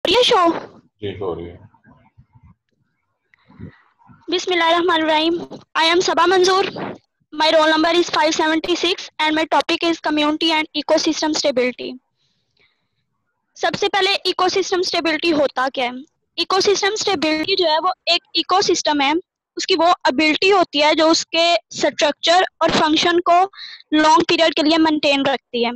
ये शो। जी हो रही है। Bismillahirrahmanirrahim. I am Sabah Manzoor. My roll number is 576 and my topic is community and ecosystem stability. सबसे पहले इकोसिस्टम स्टेबिलिटी होता क्या है? इकोसिस्टम स्टेबिलिटी जो है वो एक इकोसिस्टम है, उसकी वो एबिलिटी होती है जो उसके स्ट्रक्चर और फंक्शन को लॉन्ग पीरियड के लिए मेंटेन रखती है।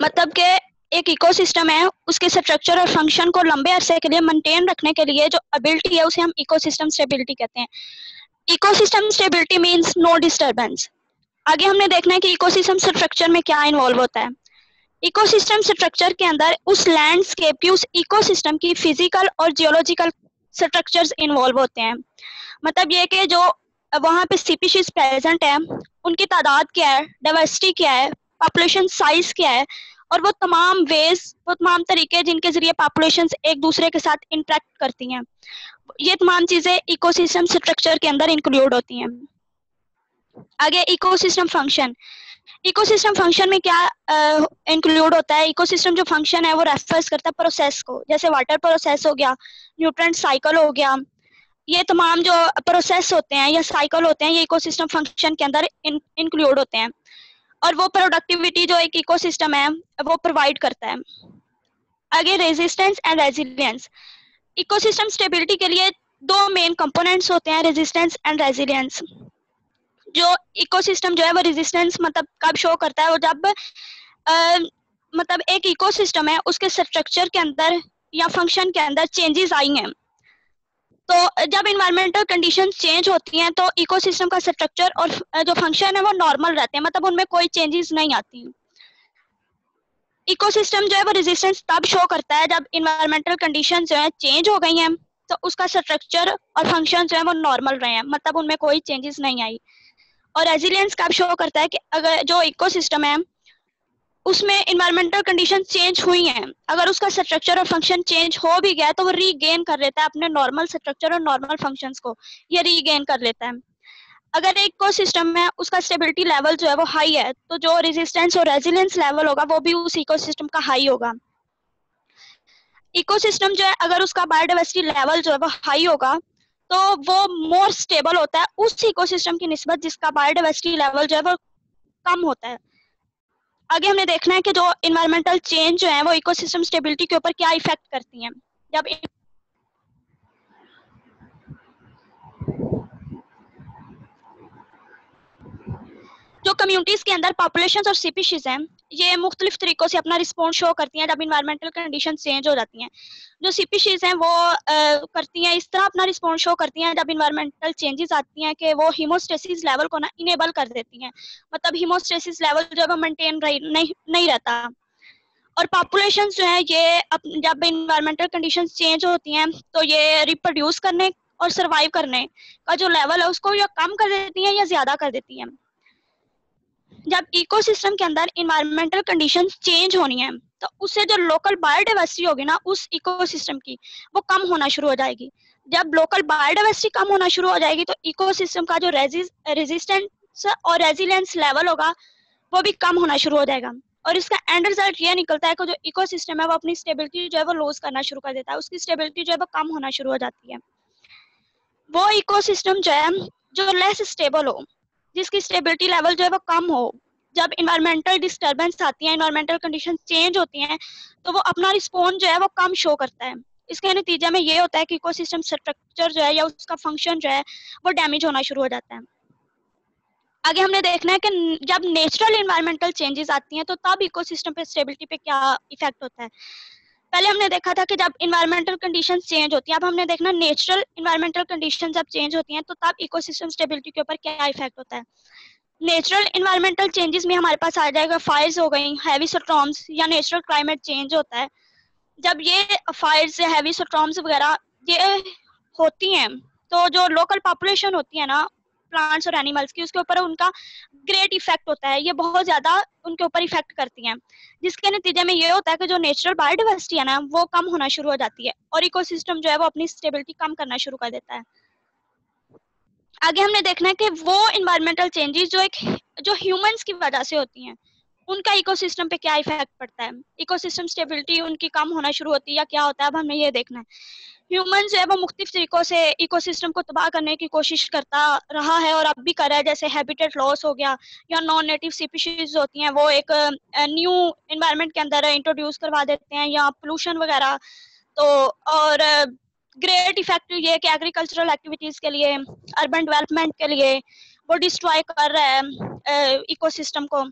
मतलब कि एक इकोसिस्टम है, उसके स्ट्रक्चर और फंक्शन को लंबे अरसे के लिए मेंटेन रखने के लिए जो एबिलिटी है उसे हम इकोसिस्टम स्टेबिलिटी कहते हैं। Ecosystem stability means no disturbance. आगे हमने देखना है कि इकोसिस्टम स्ट्रक्चर में क्या इन्वॉल्व होता है। इकोसिस्टम स्ट्रक्चर के अंदर उस लैंडस्केप की, उस इकोसिस्टम की फिजिकल और जियोलॉजिकल स्ट्रक्चर्स इन्वॉल्व होते हैं। मतलब ये कि जो वहाँ पे स्पीशीज प्रेजेंट है उनकी तादाद क्या है, डाइवर्सिटी क्या है, पॉपुलेशन साइज क्या है, और वो तमाम वेज, वो तमाम तरीके जिनके जरिए पॉपुलेशंस एक दूसरे के साथ इंटरेक्ट करती हैं, ये तमाम चीजें इकोसिस्टम स्ट्रक्चर के अंदर इंक्लूड होती हैं। आगे इकोसिस्टम फंक्शन। इकोसिस्टम फंक्शन में क्या इंक्लूड होता है? इकोसिस्टम जो फंक्शन है वो रेफर्स करता है प्रोसेस को, जैसे वाटर प्रोसेस हो गया, न्यूट्रिएंट साइकिल हो गया। ये तमाम जो प्रोसेस होते हैं या साइकिल होते हैं ये इकोसिस्टम फंक्शन के अंदर इंक्लूड होते हैं, और वो प्रोडक्टिविटी जो एक इकोसिस्टम है वो प्रोवाइड करता है। आगे resistance and resilience. Ecosystem stability के लिए दो मेन कंपोनेंट्स होते हैं, रेजिस्टेंस एंड रेजिलियंस। जो इकोसिस्टम जो है वो रेजिस्टेंस मतलब कब शो करता है? वो जब मतलब एक इकोसिस्टम है उसके स्ट्रक्चर के अंदर या फंक्शन के अंदर चेंजेस आई हैं। तो जब इन्वायरमेंटल कंडीशंस चेंज होती हैं तो इकोसिस्टम का स्ट्रक्चर और जो फंक्शन है वो नॉर्मल रहते हैं, मतलब उनमें कोई चेंजेस नहीं आती। इकोसिस्टम जो है वो रेजिस्टेंस तब शो करता है जब इन्वायरमेंटल कंडीशन जो है चेंज हो गई हैं, तो उसका स्ट्रक्चर और फंक्शन जो है वो नॉर्मल रहे हैं, मतलब उनमें कोई चेंजेस नहीं आई। और रेजिलियंस कब शो करता है कि अगर जो इकोसिस्टम है उसमें इन्वायरमेंटल कंडीशन चेंज हुई हैं, अगर उसका स्ट्रक्चर और फंक्शन चेंज हो भी गया तो वो रीगेन कर लेता है अपने नॉर्मल स्ट्रक्चर और नॉर्मल फंक्शंस को, ये रीगेन कर लेता है। अगर एक इकोसिस्टम में उसका स्टेबिलिटी लेवल जो है वो हाई है तो जो रेजिस्टेंस और रेजिलियंस लेवल होगा वो भी उस इकोसिस्टम का हाई होगा। इकोसिस्टम जो है अगर उसका बायोडाइवर्सिटी लेवल जो है वो हाई होगा तो वो मोर स्टेबल होता है उस इकोसिस्टम की निस्बत जिसका बायोडाइवर्सिटी लेवल जो है वो कम होता है। आगे हमने देखना है कि जो इन्वायरमेंटल चेंज जो है वो इकोसिस्टम स्टेबिलिटी के ऊपर क्या इफेक्ट करती हैं। जब जो कम्युनिटीज के अंदर पॉपुलेशन और स्पीशीज हैं ये मुख्तलिफ तरीकों से अपना रिस्पॉन्स शो करती हैं जब इन्वायरमेंटल कंडीशन चेंज हो जाती हैं। जो स्पीशीज हैं वो करती हैं इस तरह अपना रिस्पॉन्स शो करती हैं जब इन्वायरमेंटल चेंजेस आती हैं कि वो हीमोस्टेसिस लेवल को ना इनेबल कर देती हैं, मतलब हीमोस्टेसिस लेवल जो है वो मेंटेन नहीं रहता। और पॉपुलेशन जो है ये जब इन्वायरमेंटल कंडीशंस चेंज होती हैं तो ये रिप्रोड्यूस करने और सरवाइव करने का जो लेवल है उसको या कम कर देती हैं या ज्यादा कर देती हैं। जब इकोसिस्टम के अंदर इन्वायरमेंटल कंडीशंस चेंज होनी है तो उससे जो लोकल बायोडाइवर्सिटी होगी ना उस इकोसिस्टम की, वो कम होना शुरू हो जाएगी। जब लोकल बायोडाइवर्सिटी कम होना शुरू हो जाएगी तो इकोसिस्टम का जो रेजिस्टेंस और रेजिलियंस लेवल होगा वो भी कम होना शुरू हो जाएगा। और इसका एंड रिजल्ट ये निकलता है कि जो इकोसिस्टम है वो अपनी स्टेबिलिटी जो है वो लूज करना शुरू कर देता है, उसकी स्टेबिलिटी जो है वो कम होना शुरू हो जाती है। वो इकोसिस्टम जो है जो लेस स्टेबल हो, जिसकी स्टेबिलिटी लेवल जो है वो कम हो, जब इन्वायरमेंटल डिस्टर्बेंस आती है, इन्वायरमेंटल कंडीशन चेंज होती हैं तो वो अपना रिस्पॉन्स जो है वो कम शो करता है। इसके नतीजे में ये होता है कि इकोसिस्टम स्ट्रक्चर जो है या उसका फंक्शन जो है वो डैमेज होना शुरू हो जाता है। आगे हमने देखना है कि जब नेचुरल इन्वायरमेंटल चेंजेस आती हैं तो तब इकोसिस्टम पे स्टेबिलिटी पे क्या इफेक्ट होता है। पहले हमने देखा था कि जब इन्वायरमेंटल कंडीशंस चेंज होती हैं, अब हमने देखना नेचुरल इन्वायरमेंटल कंडीशंस जब चेंज होती हैं तो तब इकोसिस्टम स्टेबिलिटी के ऊपर क्या इफेक्ट होता है। नेचुरल इन्वायरमेंटल चेंजेस में हमारे पास आ जाएगा फायर्स हो गई, हैवी स्टॉर्म्स या नेचुरल क्लाइमेट चेंज होता है। जब ये फायर्स या हैवी स्टॉर्म्स वगैरह ये होती हैं तो जो लोकल पॉपुलेशन होती है ना प्लांट्स और एनिमल्स की, उसके ऊपर उनका ग्रेट इफेक्ट होता है, ये बहुत ज्यादा उनके ऊपर इफेक्ट करती हैं, जिसके नतीजे में ये होता है कि जो नेचुरल बायोडाइवर्सिटी है ना वो कम होना शुरू हो जाती है और इकोसिस्टम जो है वो अपनी स्टेबिलिटी कम करना शुरू कर देता है। आगे हमने देखना है कि वो इन्वायरमेंटल चेंजेस जो ह्यूमंस की वजह से होती हैं उनका इकोसिस्टम पे क्या इफेक्ट पड़ता है, इकोसिस्टम स्टेबिलिटी उनकी कम होना शुरू होती है या क्या होता है, अब हमें ये देखना है। ह्यूमन जो है वो मुख्तलिफ तरीकों से इकोसिस्टम को तबाह करने की कोशिश करता रहा है और अब भी कर रहा है, जैसे हैबिटेट लॉस हो गया, या नॉन नेटिव स्पीशीज होती हैं वो एक न्यू इन्वायरमेंट के अंदर इंट्रोड्यूस करवा देते हैं, या पोल्यूशन वगैरह। तो और ग्रेट इफेक्ट ये है कि एग्रीकल्चरल एक्टिविटीज के लिए, अर्बन डेवलपमेंट के लिए वो डिस्ट्रॉय कर रहा है इकोसिस्टम को।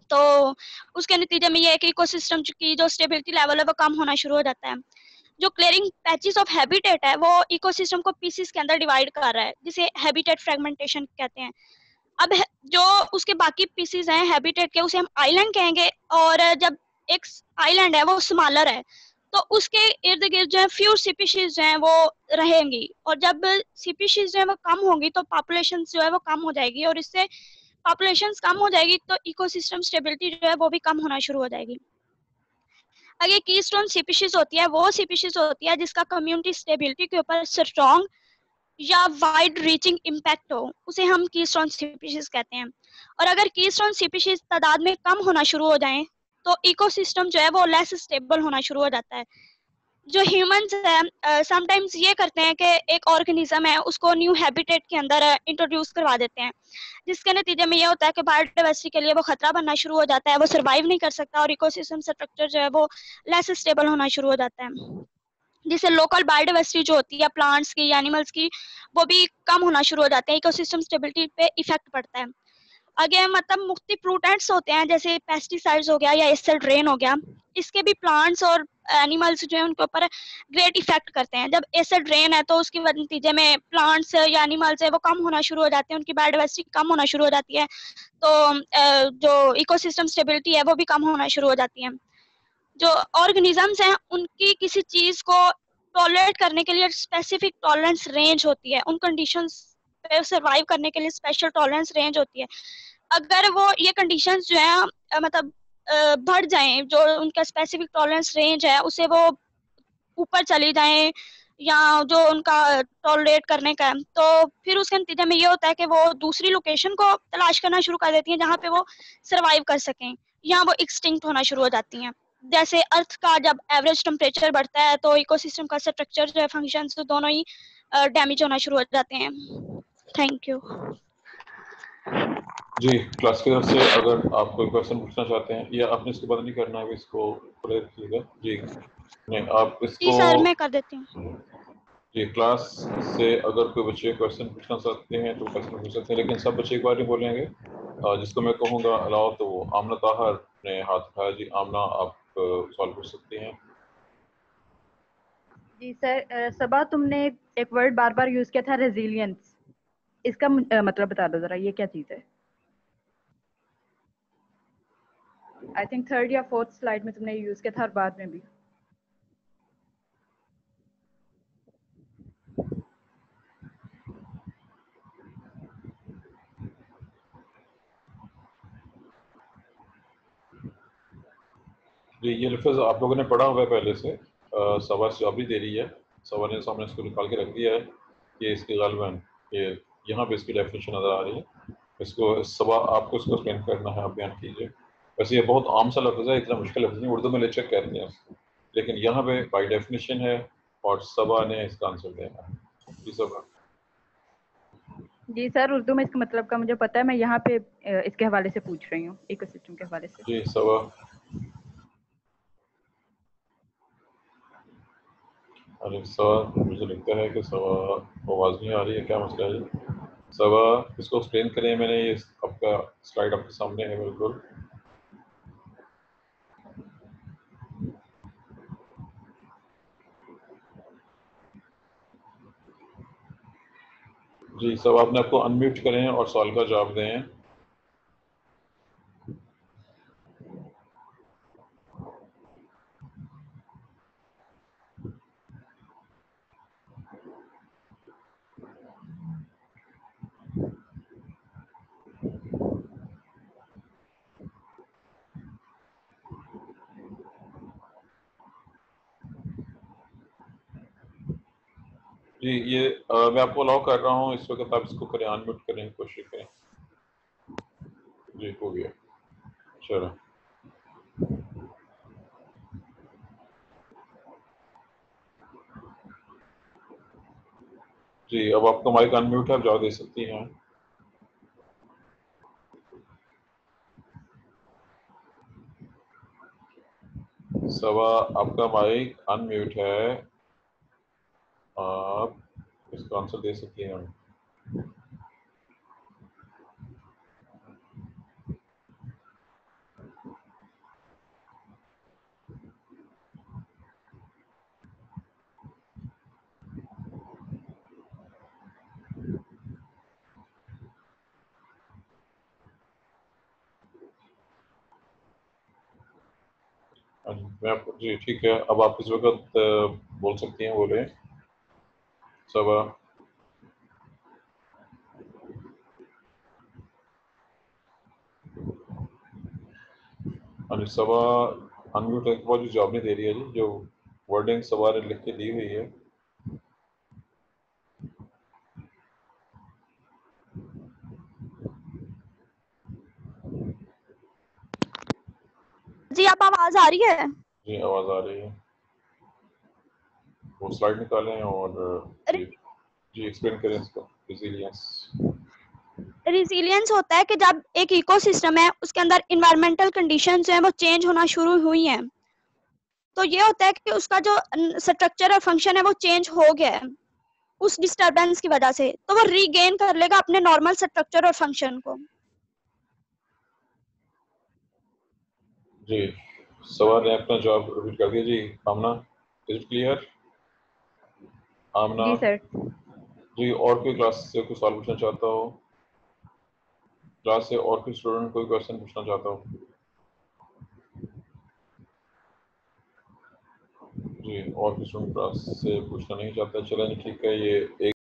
तो उसके नतीजे में ये है कि इकोसिस्टम की जो स्टेबिलिटी लेवल है वो कम होना शुरू हो जाता है। जो क्लियरिंग पैचेस ऑफ हैबिटेट है वो इकोसिस्टम को पीसीस के अंदर डिवाइड कर रहा है, जिसे हैबिटेट फ्रेगमेंटेशन कहते हैं। अब जो उसके बाकी पीसीस हैं हैबिटेट के, उसे हम आइलैंड कहेंगे। और जब एक आइलैंड है वो स्मॉलर है, तो उसके इर्द गिर्द जो है फ्यू स्पीशीज जो है वो रहेंगी, और जब स्पीशीज जो है वो कम होंगी तो पॉपुलेशन जो है वो कम हो जाएगी, और इससे पॉपुलेशन कम हो जाएगी तो इकोसिस्टम स्टेबिलिटी जो है वो भी कम होना शुरू हो जाएगी। अगर कीस्टोन स्पीशीज होती है वो स्पीशीज होती है जिसका कम्युनिटी स्टेबिलिटी के ऊपर स्ट्रॉन्ग या वाइड रीचिंग इम्पैक्ट हो, उसे हम कीस्टोन स्पीशीज कहते हैं। और अगर कीस्टोन स्पीशीज तादाद में कम होना शुरू हो जाएं तो इकोसिस्टम जो है वो लेस स्टेबल होना शुरू हो जाता है। जो ह्यूमंस है समटाइम्स ये करते हैं कि एक ऑर्गेनिज्म है उसको न्यू हैबिटेट के अंदर इंट्रोड्यूस करवा देते हैं, जिसके नतीजे में ये होता है कि बायोडाइवर्सिटी के लिए वो खतरा बनना शुरू हो जाता है, वो सर्वाइव नहीं कर सकता, और इकोसिस्टम स्ट्रक्चर जो है वो लेस स्टेबल होना शुरू हो जाता है, जिससे लोकल बायोडाइवर्सिटी जो होती है प्लांट्स की, एनिमल्स की, वो भी कम होना शुरू हो जाते हैं, इकोसिस्टम स्टेबिलिटी पे इफेक्ट पड़ता है। आगे मतलब मुख्तलिफ फ्लूटेंट्स होते हैं जैसे पेस्टिसाइड्स हो गया या एसिड रेन हो गया, इसके भी प्लांट्स और एनिमल्स जो है उनके ऊपर ग्रेट इफेक्ट करते हैं। जब एसिड रेन है तो उसके नतीजे में प्लांट्स या एनिमल्स है वो कम होना शुरू हो जाते हैं, उनकी बायोडाइवर्सिटी कम होना शुरू हो जाती है, तो जो इकोसिस्टम स्टेबिलिटी है वो भी कम होना शुरू हो जाती है। जो ऑर्गेनिजम्स हैं उनकी किसी चीज को टॉलरेट करने के लिए स्पेसिफिक टॉलरेंस रेंज होती है, उन कंडीशंस पे सर्वाइव करने के लिए स्पेशल टॉलरेंस रेंज होती है। अगर वो ये कंडीशंस जो है मतलब बढ़ जाएं, जो उनका स्पेसिफिक टॉलरेंस रेंज है उसे वो ऊपर चली जाएं, या जो उनका टॉलरेट करने का है, तो फिर उसके नतीजे में ये होता है कि वो दूसरी लोकेशन को तलाश करना शुरू कर देती हैं जहाँ पे वो सर्वाइव कर सकें, या वो एक्सटिंक्ट होना शुरू हो जाती हैं। जैसे अर्थ का जब एवरेज टेम्परेचर बढ़ता है तो इकोसिस्टम का स्ट्रक्चर जो है फंक्शंस तो दोनों ही डैमेज होना शुरू हो जाते हैं। Thank you ji. क्लास की तरफ से अगर आप कोई क्वेश्चन पूछना चाहते हैं या आपने इसको बंद नहीं करना है, इसको खुले रखिएगा। जी नहीं, आप इसको जी सर मैं कर देती हूँ। जी, क्लास से अगर कोई बच्चे क्वेश्चन पूछना चाहते हैं तो क्वेश्चन पूछ सकते हैं, लेकिन सब बच्चे एक बार नहीं बोलेंगे। जिसको मैं कहूँगा अलाउ तो वो आमना ताहर ने हाथ उठाया। जी आमना, आप सवाल पूछ सकते हैं। जी सर, सबा तुमने एक वर्ड बार बार यूज किया था, रेजिलियंस। इसका मतलब बता दो जरा, ये क्या चीज है? आई थिंक थर्ड या फोर्थ स्लाइड में तुमने यूज किया था और बाद में भी। जी ये लफ्ज़ आप लोगों ने पढ़ा हुआ है पहले से। सवा जवाब भी दे रही है, सवा ने सामने इसको निकाल के रख दिया है कि इसकी गालिबन ये यहाँ पे इसकी डेफिनेशन नज़र आ रही है। इसको सवा आपको इसको एक्सप्लेन करना है, आप बयान कीजिए। वैसे ये बहुत आम सा लफ्ज़ है, इतना मुश्किल लफ्ज़ नहीं, उर्दू में लेचक कहते हैं उसको, लेकिन यहाँ पे बाई डेफिनेशन है और सवा ने इसका आंसर देना है। जी सवा। जी सर, उर्दू में इसका मतलब का मुझे पता है, मैं यहाँ पे इसके हवाले से पूछ रही हूँ, इकोसिस्टम के हवाले से। जी सवा। अरे सवा, मुझे लगता है कि सवा आवाज़ नहीं आ रही है, क्या मसला है? सवा इसको एक्सप्लेन करें। मैंने ये आपका स्लाइड आपके सामने है बिल्कुल। जी सब आपने आपको अनम्यूट करें और सवाल का जवाब दें। जी ये मैं आपको अलाउ कर रहा हूँ, इस वक्त आप इसको करें, अनम्यूट करें, कोशिश करें। जी हो गया। चलो जी, अब आपका माइक अनम्यूट है, आप जवाब दे सकती हैं। सबा, आपका माइक अनम्यूट है, आप इसका आंसर दे सकती हैं। मैं आपको जी ठीक है, अब आप इस वक्त बोल सकती हैं, बोले सबा। हाँ जी, सबा अनम्यूट है के बाद जो जवाब नहीं दे रही है जी, जो वर्डिंग सबा ने लिख के दी हुई है। जी आप आवाज आ रही है? जी आवाज आ रही है, वो स्लाइड निकालें और जी एक्सप्लेन करें इसको। रिजिलियंस रेजिलियंस होता है कि जब एक इकोसिस्टम है उसके अंदर इन्वायरमेंटल कंडीशंस जो है वो चेंज होना शुरू हुई हैं, तो ये होता है कि उसका जो स्ट्रक्चर और फंक्शन है वो चेंज हो गया है उस डिस्टरबेंस की वजह से, तो वो रीगेन कर लेगा अपने नॉर्मल स्ट्रक्चर और फंक्शन को। जी, सबा ने अपना जवाब रिपीट कर दिया जी। Amna, is it clear? Amna ji sir. जी, और कोई क्लास से कोई सवाल पूछना चाहता हो? क्लास से और कोई स्टूडेंट कोई क्वेश्चन पूछना चाहता हो? जी, और कोई स्टूडेंट क्लास से पूछना नहीं चाहता? चलें ठीक है, ये एक